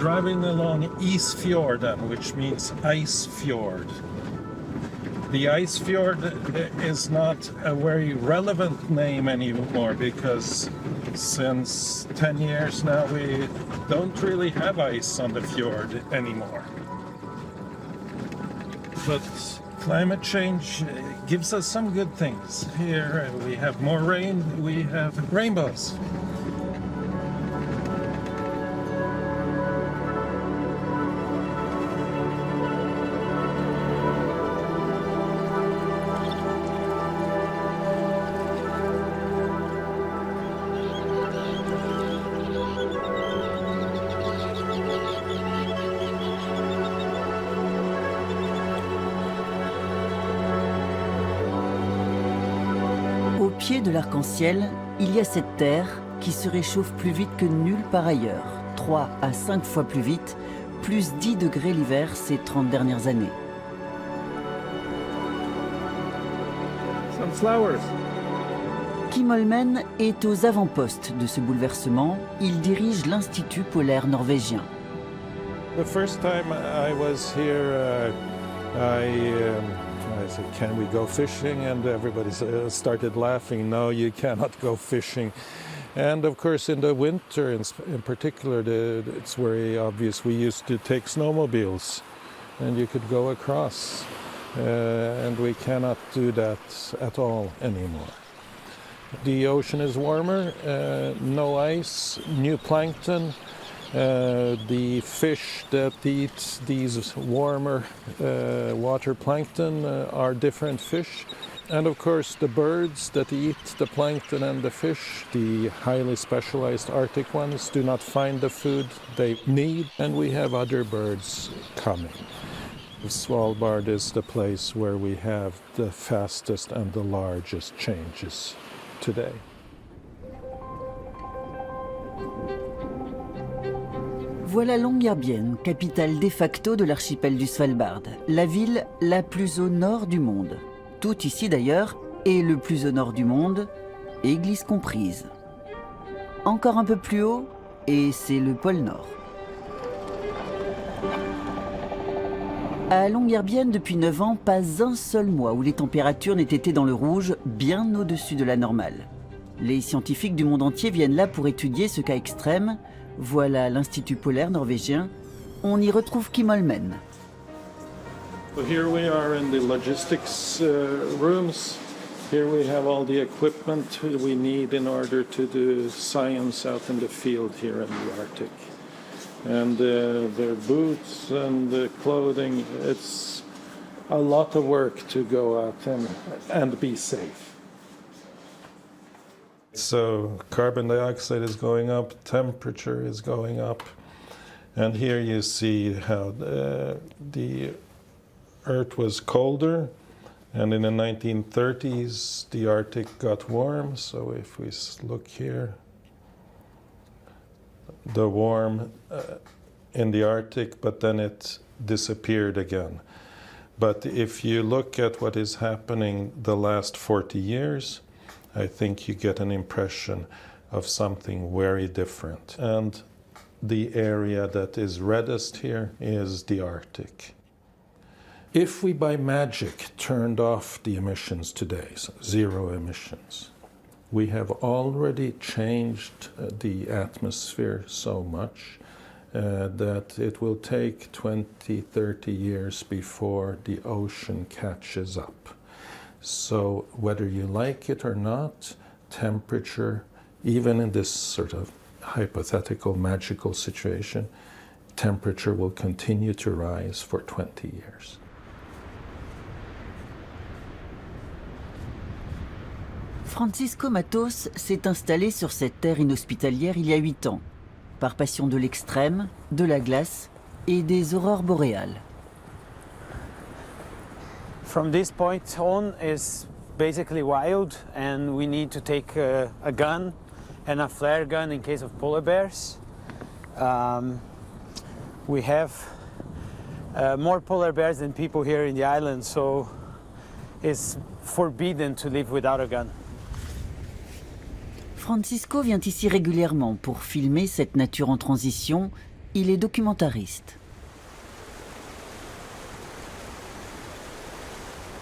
driving along Isfjorden, which means ice fjord. The ice fjord is not a very relevant name anymore because since 10 years now we don't really have ice on the fjord anymore. But climate change gives us some good things. Here we have more rain, we have rainbows. Au pied de l'arc-en-ciel, il y a cette terre qui se réchauffe plus vite que nulle part ailleurs, 3 à 5 fois plus vite, plus 10 degrés l'hiver ces 30 dernières années. Some flowers. Kim Holmen est aux avant-postes de ce bouleversement. Il dirige l'Institut polaire norvégien. The first time I was here, I said, can we go fishing? And everybody started laughing. No, you cannot go fishing. And of course, in the winter, in particular, it's very obvious. We used to take snowmobiles, and you could go across. And we cannot do that at all anymore. The ocean is warmer, no ice, new plankton. The fish that eat these warmer water plankton are different fish. And of course the birds that eat the plankton and the fish, the highly specialized Arctic ones, do not find the food they need, and we have other birds coming. Svalbard is the place where we have the fastest and the largest changes today. Voilà Longyearbyen, capitale de facto de l'archipel du Svalbard, la ville la plus au nord du monde. Tout ici d'ailleurs est le plus au nord du monde, église comprise. Encore un peu plus haut, et c'est le pôle Nord. À Longyearbyen, depuis 9 ans, pas un seul mois où les températures n'aient été dans le rouge, bien au-dessus de la normale. Les scientifiques du monde entier viennent là pour étudier ce cas extrême. Voilà l'Institut polaire norvégien. On y retrouve Kim Holmen. So here we are in the logistics rooms. Here we have all the equipment we need in order to do science out in the field here in the Arctic. And their boots and the clothing, it's a lot of work to go out and be safe. So carbon dioxide is going up, temperature is going up, and here you see how the Earth was colder, and in the 1930s the Arctic got warm. So if we look here, the warm in the Arctic, but then it disappeared again. But if you look at what is happening the last 40 years, I think you get an impression of something very different. And the area that is reddest here is the Arctic. If we by magic turned off the emissions today, so zero emissions, we have already changed the atmosphere so much that it will take 20, 30 years before the ocean catches up. So whether you like it or not, temperature, even in this sort of hypothetical magical situation, temperature will continue to rise for 20 years. Francisco Matos s'est installé sur cette terre inhospitalière il y a 8 ans, par passion de l'extrême, de la glace et des aurores boréales. From this point on is basically wild, and we need to take a gun and a flare gun in case of polar bears. We have more polar bears than people here in the island, so it's forbidden to live without a gun. Francisco vient ici régulièrement pour filmer cette nature en transition Il est documentariste.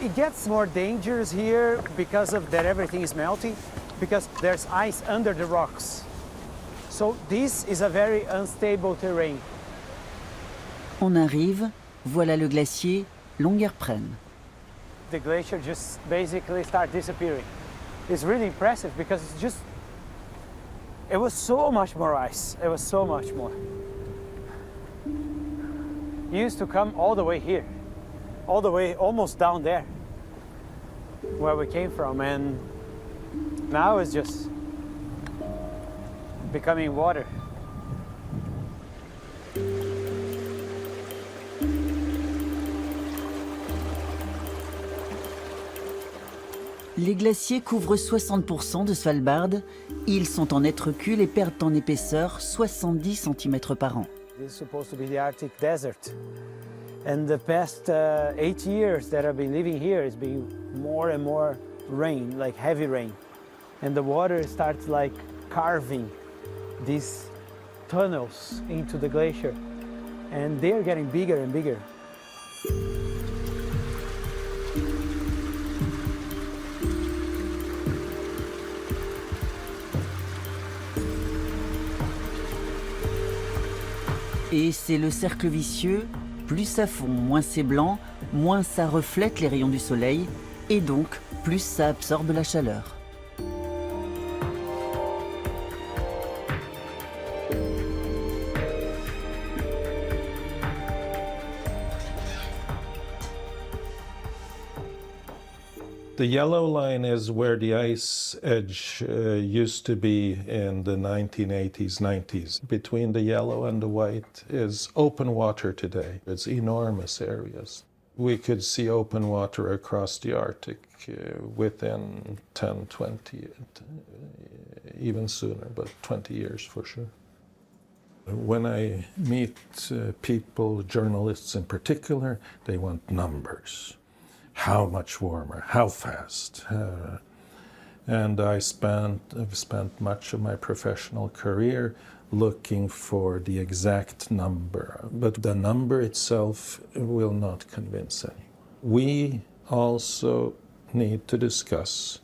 It gets more dangerous here because of that everything is melting, because there's ice under the rocks. So this is a very unstable terrain. On arrive, voilà le glacier Longyearbyen. The glacier just basically start disappearing. It's really impressive because it was so much more ice. It was so much more. It used to come all the way here, all the way almost down there where we came from, and now it's just becoming water. Les glaciers couvrent 60% de Svalbard. Ils sont en net recul et perdent en épaisseur 70 cm par an. This is supposed to be the Arctic desert. And the past 8 years that I've been living here, it's been more and more rain, like heavy rain. And the water starts like carving these tunnels into the glacier. And they're getting bigger and bigger. Et c'est le cercle vicieux, plus ça fond, moins c'est blanc, moins ça reflète les rayons du soleil, et donc plus ça absorbe la chaleur. The yellow line is where the ice edge used to be in the 1980s, 90s. Between the yellow and the white is open water today. It's enormous areas. We could see open water across the Arctic within 10, 20, even sooner, but 20 years for sure. When I meet people, journalists in particular, they want numbers. How much warmer? How fast? And I've spent much of my professional career looking for the exact number, but the number itself will not convince anyone. We also need to discuss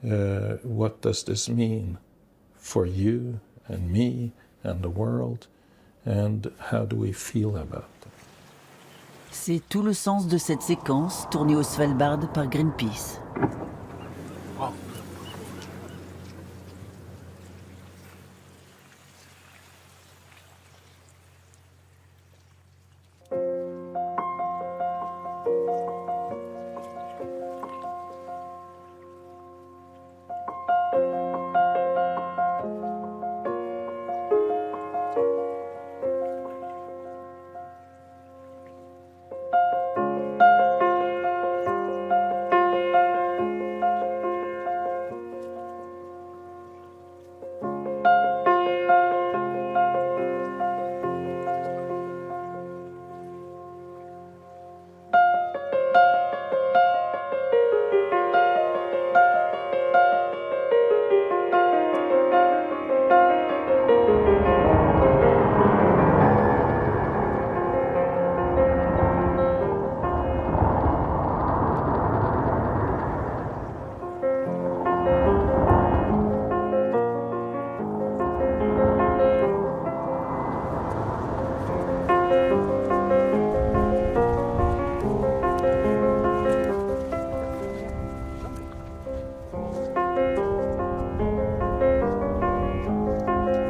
what does this mean for you and me and the world, and how do we feel about it? C'est tout le sens de cette séquence tournée au Svalbard par Greenpeace.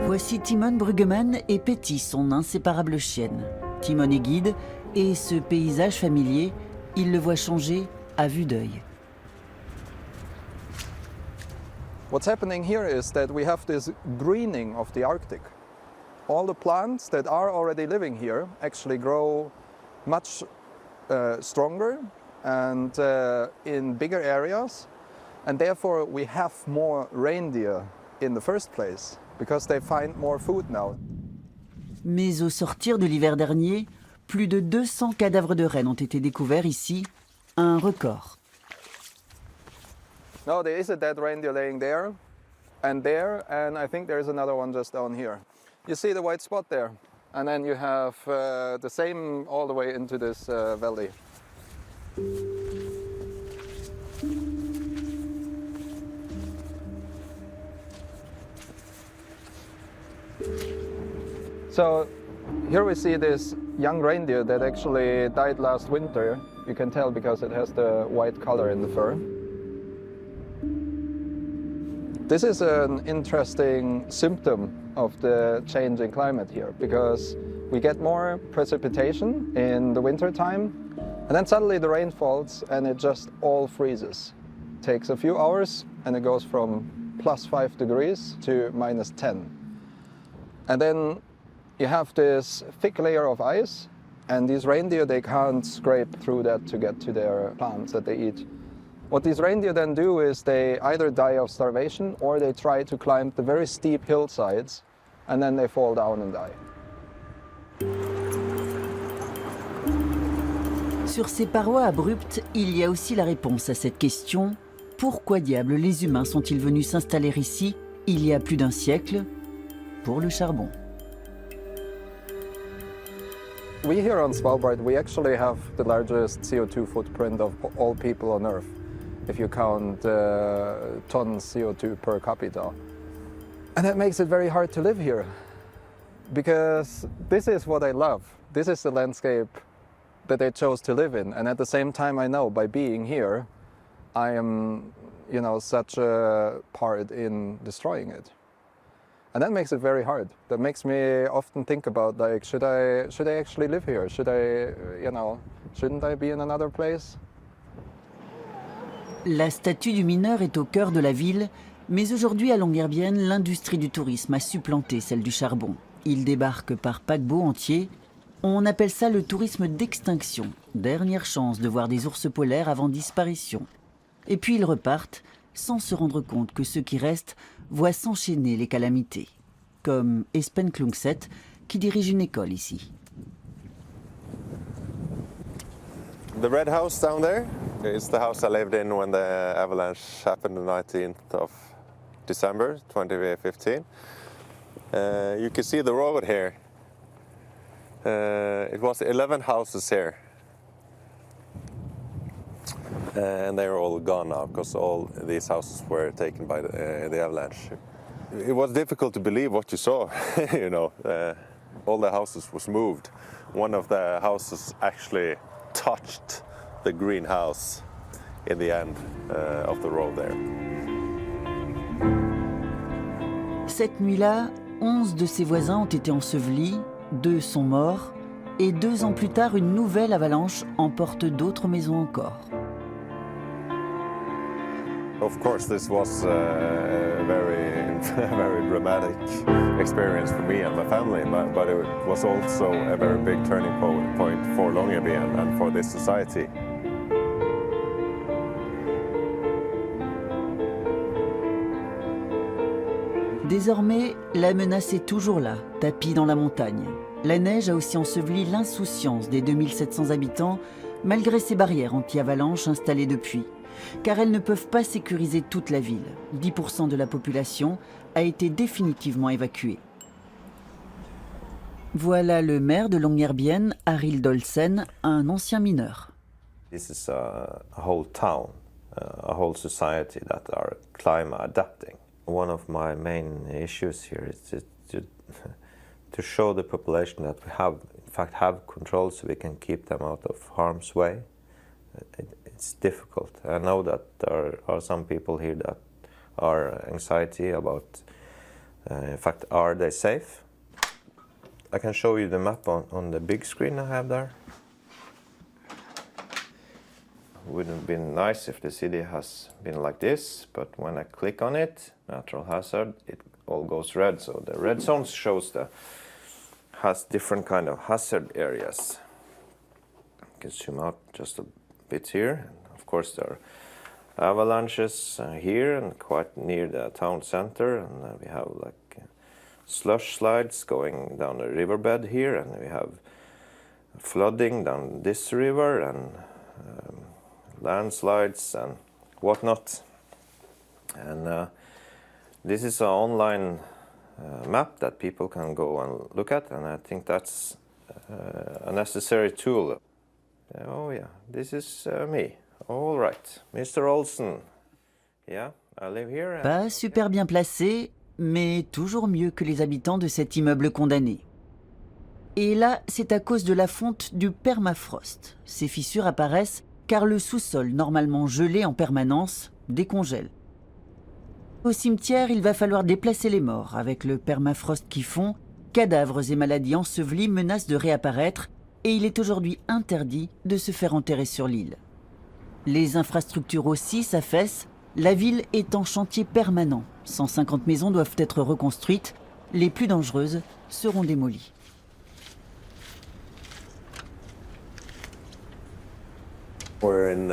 Voici Timon Bruggemann et Petty, son inséparable chienne. Timon est guide, et ce paysage familier, il le voit changer à vue d'œil. What's happening here is that we have this greening of the Arctic. All the plants that are already living here actually grow much stronger and in bigger areas, and therefore we have more reindeer in the first place because they find more food now. Mais au sortir de l'hiver dernier, plus de 200 cadavres de rennes ont été découverts ici, un record. No, there is a dead reindeer laying there, and I think there is another one just down here. You see the white spot there? and then you have the same all the way into this valley. So here we see this young reindeer that actually died last winter. You can tell because it has the white color in the fur. This is an interesting symptom of the changing climate here, because we get more precipitation in the winter time, and then suddenly the rain falls and it just all freezes. It takes a few hours and it goes from +5 degrees to -10. And then you have this thick layer of ice, and these reindeer, they can't scrape through that to get to their plants that they eat. What these reindeer then do is they either die of starvation or they try to climb the very steep hillsides, and then they fall down and die. Sur ces parois abruptes, il y a aussi la réponse à cette question. Pourquoi diable les humains sont-ils venus s'installer ici, il y a plus d'un siècle, pour le charbon? We here on Svalbard, we actually have the largest CO2 footprint of all people on Earth, if you count tons CO2 per capita. And that makes it very hard to live here, because this is what I love. This is the landscape that I chose to live in, and at the same time I know by being here, I am, such a part in destroying it. And that makes it very hard. That makes me often think about, like, should I actually live here? Should I, shouldn't I be in another place? La statue du mineur est au cœur de la ville, mais aujourd'hui à Longyearbyen, l'industrie du tourisme a supplanté celle du charbon. Ils débarquent par paquebots entiers. On appelle ça le tourisme d'extinction, dernière chance de voir des ours polaires avant disparition. Et puis ils repartent, sans se rendre compte que ceux qui restent voient s'enchaîner les calamités. Comme Espen Klungset, qui dirige une école ici. The red house down there is the house I lived in when the avalanche happened the 19th of December 2015. You can see the road here. It was 11 houses here. And they're all gone now because all these houses were taken by the avalanche. It was difficult to believe what you saw. All the houses was moved. One of the houses actually touched the greenhouse in the end of the road there. Cette nuit-là, 11 de ses voisins ont été ensevelis, 2 sont morts, et 2 ans plus tard, une nouvelle avalanche emporte d'autres maisons encore. Of course, this was a very dramatic experience for me and my family, but it was also a very big turning point for Longyearbyen and for this society. Désormais, la menace est toujours là, tapie dans la montagne. La neige a aussi enseveli l'insouciance des 2700 habitants, malgré ces barrières anti-avalanche installées depuis. Car elles ne peuvent pas sécuriser toute la ville. 10% de la population a été définitivement évacuée. Voilà le maire de Longyearbyen, Arild Olsen, un ancien mineur. This is a whole town, a whole society that are climate adapting. One of my main issues here is to show the population that we have control so we can keep them out of harm's way. It's difficult. I know that there are some people here that are anxiety about, in fact, are they safe? I can show you the map on the big screen I have there. Wouldn't have been nice if the city has been like this, but when I click on it, natural hazard, it all goes red. So the red zone shows has different kind of hazard areas. You can zoom out just a bit here. Of course, there are avalanches here and quite near the town center, and we have like slush slides going down the riverbed here, and we have flooding down this river and landslides and whatnot. And this is an online map that people can go and look at, and I think that's a necessary tool. Oh yeah, this is me. All right, Mr. Olsen. Yeah, I live here. Pas super bien placé, mais toujours mieux que les habitants de cet immeuble condamné. Et là, c'est à cause de la fonte du permafrost. Ces fissures apparaissent car le sous-sol, normalement gelé en permanence, décongèle. Au cimetière, il va falloir déplacer les morts. Avec le permafrost qui fond, cadavres et maladies ensevelies menacent de réapparaître et il est aujourd'hui interdit de se faire enterrer sur l'île. Les infrastructures aussi s'affaissent, la ville est en chantier permanent. 150 maisons doivent être reconstruites, les plus dangereuses seront démolies. We're in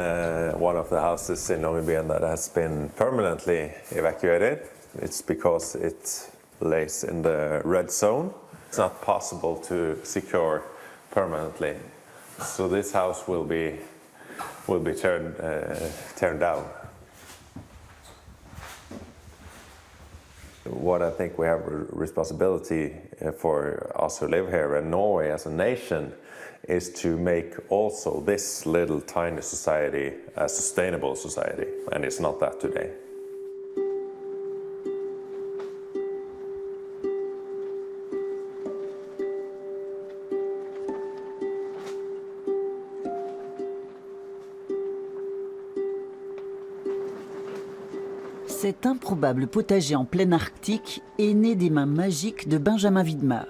one of the houses in Longyearbyen that has been permanently evacuated. It's because it lays in the red zone. It's not possible to secure permanently. So this house will be turned down. What I think we have a responsibility for us who live here and Norway as a nation is to make also this little tiny society a sustainable society, and it's not that today. Cet improbable potager en plein Arctique est né des mains magiques de Benjamin Widmar.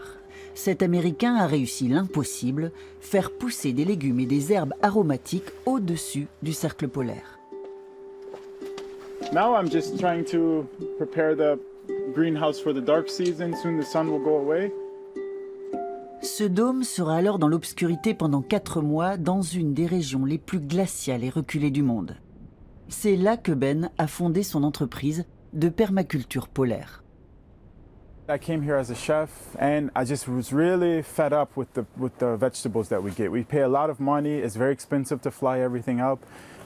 Cet Américain a réussi l'impossible, faire pousser des légumes et des herbes aromatiques au-dessus du cercle polaire. Now I'm just trying to prepare the greenhouse for the dark season. Soon the sun will go away. Ce dôme sera alors dans l'obscurité pendant 4 mois dans une des régions les plus glaciales et reculées du monde. C'est là que Ben a fondé son entreprise de permaculture polaire. I came here as a chef, and I just was really fed up with the vegetables that we get. We pay a lot of money. It's very expensive to fly everything up.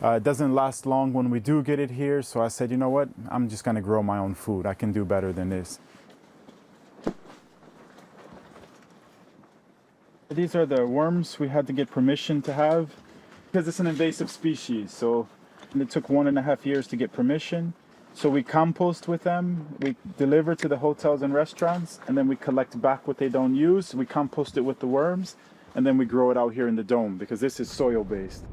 It doesn't last long when we do get it here. So I said, you know what? I'm just going to grow my own food. I can do better than this. These are the worms we had to get permission to have because it's an invasive species. So it took 1.5 years to get permission. So we compost with them, we deliver to the hotels and restaurants, and then we collect back what they don't use. We compost it with the worms, and then we grow it out here in the dome because this is soil-based.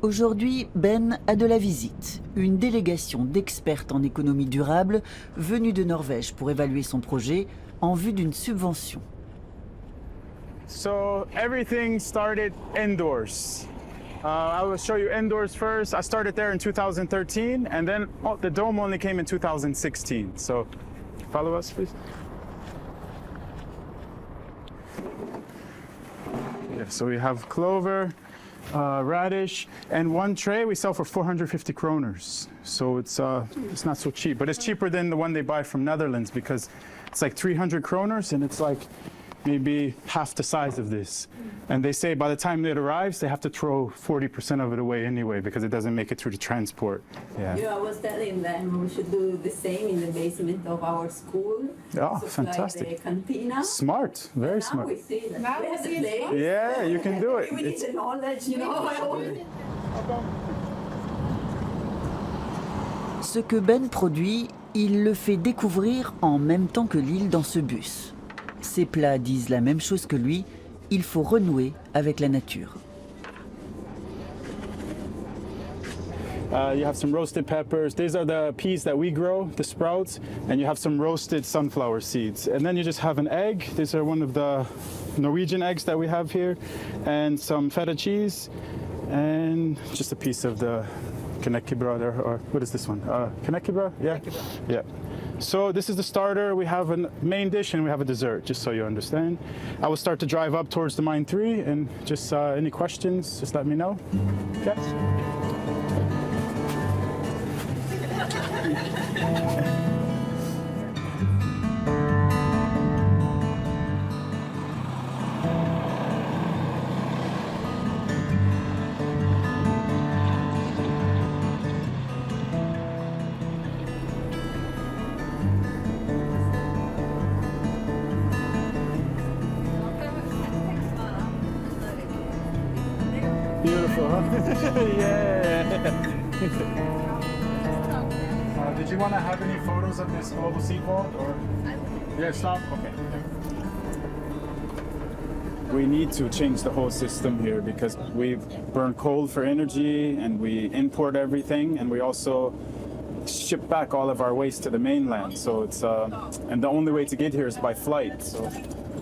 Aujourd'hui, Ben a de la visite. Une délégation d'experts en économie durable venue de Norvège pour évaluer son projet en vue d'une subvention. So everything started indoors. I will show you indoors first. I started there in 2013, and then the dome only came in 2016. So follow us, please. Yeah, so we have clover, radish, and one tray we sell for 450 kroners. So it's not so cheap, but it's cheaper than the one they buy from Netherlands because it's like 300 kroners, and it's like maybe half the size of this. And they say by the time it arrives, they have to throw 40% of it away anyway because it doesn't make it through the transport. Yeah. Yeah, I was telling them we should do the same in the basement of our school. Oh, Supply fantastic. the cantina. Smart, very Now smart. we see that we have the place. Yeah, you can do it. We need the knowledge, you know. Ce que Ben produit, il le fait découvrir en même temps que l'île dans ce bus. Ses plats disent la même chose que lui, il faut renouer avec la nature. You have some roasted peppers. These are the peas that we grow, the sprouts, and you have some roasted sunflower seeds. And then you just have an egg. These are one of the Norwegian eggs that we have here, and some feta cheese, and just a piece of the knäckebröd, or what is this one? Knäckebröd? Yeah. Yeah. So this is the starter. We have a main dish and we have a dessert, just so you understand. I will start to drive up towards the mine 3, and just any questions, just let me know. Okay. beautiful, huh? Yeah. Did you want to have any photos of this global sea vault, or? Yeah, stop. Okay. We need to change the whole system here because we burn coal for energy and we import everything, and we also ship back all of our waste to the mainland. So it's and the only way to get here is by flight. So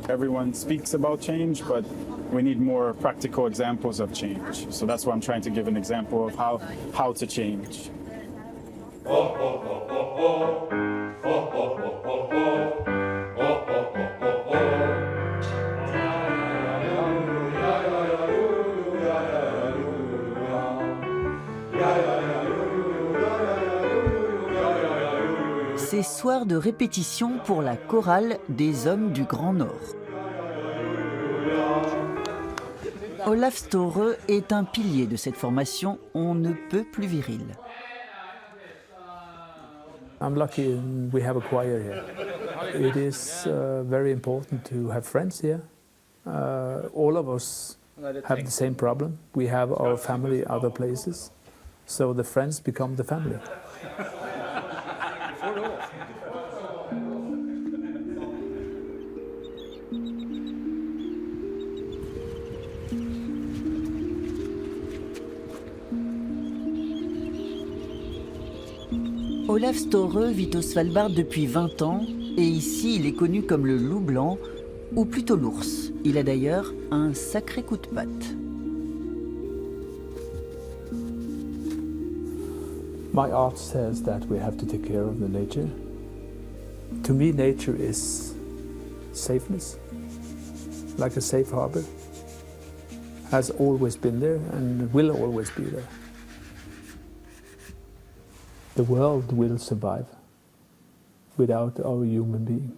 everyone speaks about change, but we need more practical examples of change. So that's why I'm trying to give an example of how to change. Ces soirs de répétition pour la chorale des hommes du Grand Nord. Olaf Store est un pilier de cette formation, on ne peut plus viril. I'm lucky we have a choir here. It is very important to have friends here. All of us have the same problem. We have our family other places, so the friends become the family. Olaf Store vit au Svalbard depuis 20 ans et ici il est connu comme le loup blanc, ou plutôt l'ours. Il a d'ailleurs un sacré coup de patte. My art says that we have to take care of the nature. To me, nature is safeness, like a safe harbor. Has always been there and will always be there. The world will survive without our human being.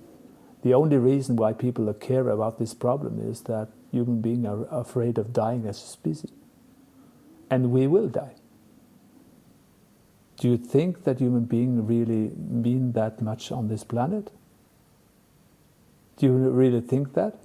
The only reason why people care about this problem is that human beings are afraid of dying as a species. And we will die. Do you think that human beings really mean that much on this planet? Do you really think that?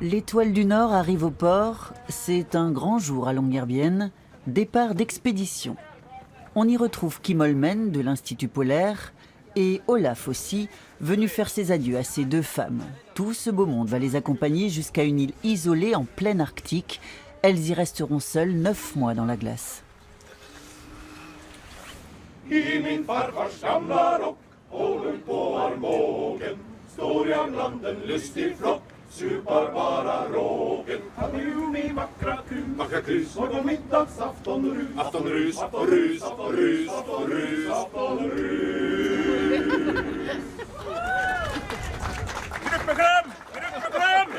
L'étoile du Nord arrive au port, c'est un grand jour à Longyearbyen, départ d'expédition. On y retrouve Kim Holmen de l'Institut polaire et Olaf aussi, venu faire ses adieux à ces deux femmes. Tout ce beau monde va les accompagner jusqu'à une île isolée en pleine Arctique. Elles y resteront seules 9 mois dans la glace. Suparbara rågen, kadum i vackra krus, morgonmiddagsafton, aftonrus, aftonrus, aftonrus, aftonrus, aftonrus. Gruppekram! Gruppekram!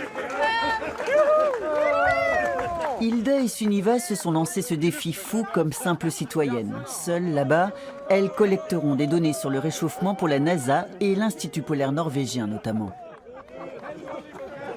Hilda et Sunniva se sont lancées ce défi fou comme simples citoyennes. Seules là-bas, elles collecteront des données sur le réchauffement pour la NASA et l'Institut polaire norvégien notamment.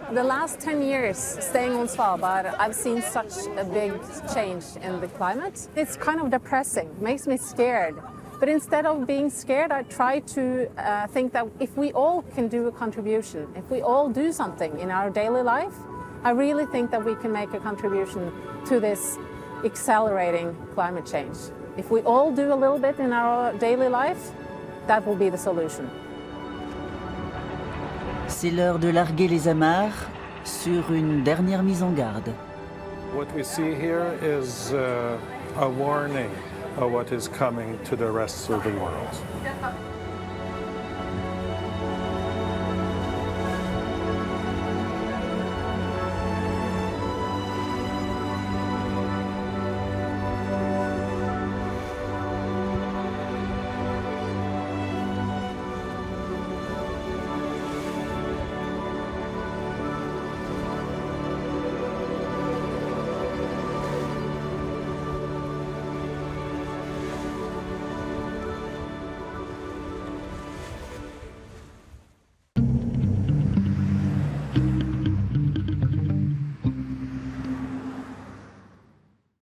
The last 10 years staying on Svalbard, I've seen such a big change in the climate. It's kind of depressing, makes me scared. But instead of being scared, I try to think that if we all can do a contribution, if we all do something in our daily life, I really think that we can make a contribution to this accelerating climate change. If we all do a little bit in our daily life, that will be the solution. C'est l'heure de larguer les amarres sur une dernière mise en garde. What we see here is a warning of what is coming to the rest of the world.